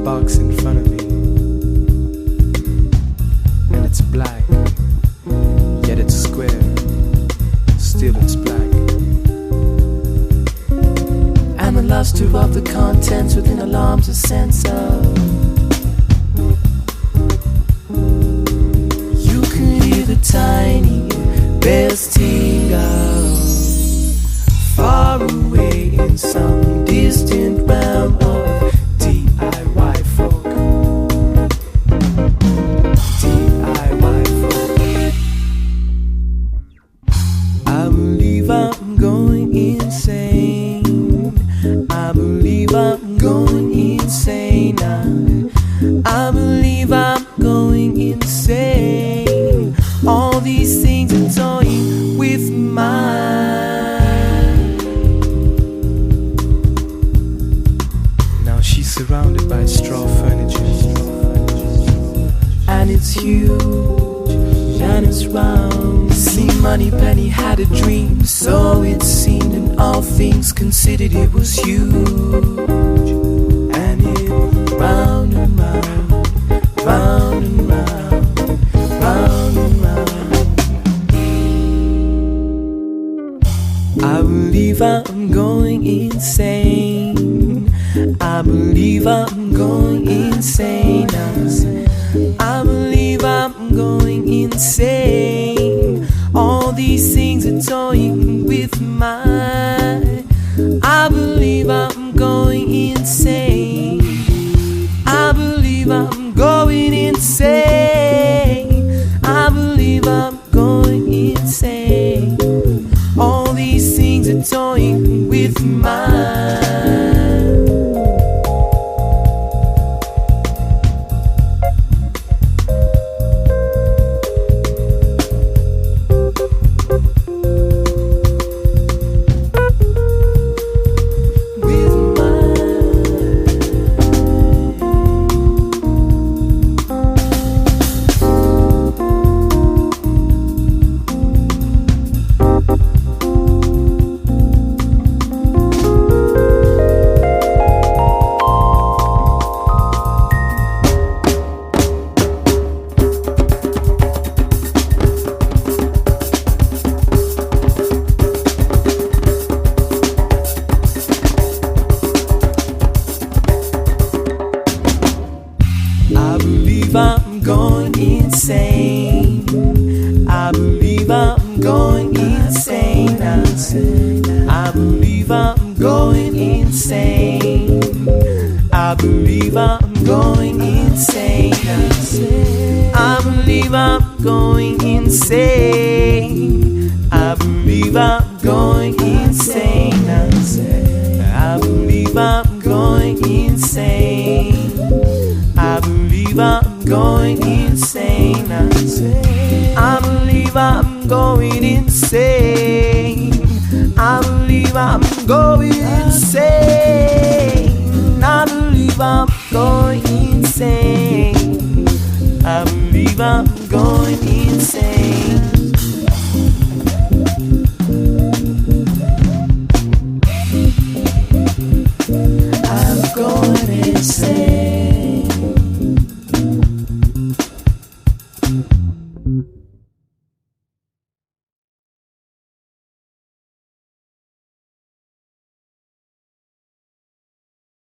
box in front of me, and it's black, yet it's square, still it's black. I'm a luster of the contents within alarms of sensor. You can hear the tiny bells tingle far away in some distant realm of DIY folk. DIY folk. I believe I'm going insane. I believe I'm going insane now. I believe I'm going insane. All these things are toying with mine. Now she's surrounded by straw furniture, And it's huge, and it's round. See, Moneypenny had a dream, so it seemed, and all things considered, it was huge. And it round and round, round and round, round and round. I believe I'm going insane. I believe I'm going insane. I believe I'm going insane. All these things are toying with mine. I believe I'm going insane. I believe I'm going insane. I believe I'm going insane. All these things are toying with mine. I'm going insane. I believe I'm going insane. I believe I'm going insane. I believe I'm going insane. I believe I'm going insane. I believe I'm going insane. I believe I'm going insane. I believe I'm going insane. I believe I'm going insane. I believe I'm going insane. I believe I'm going insane. I believe I'm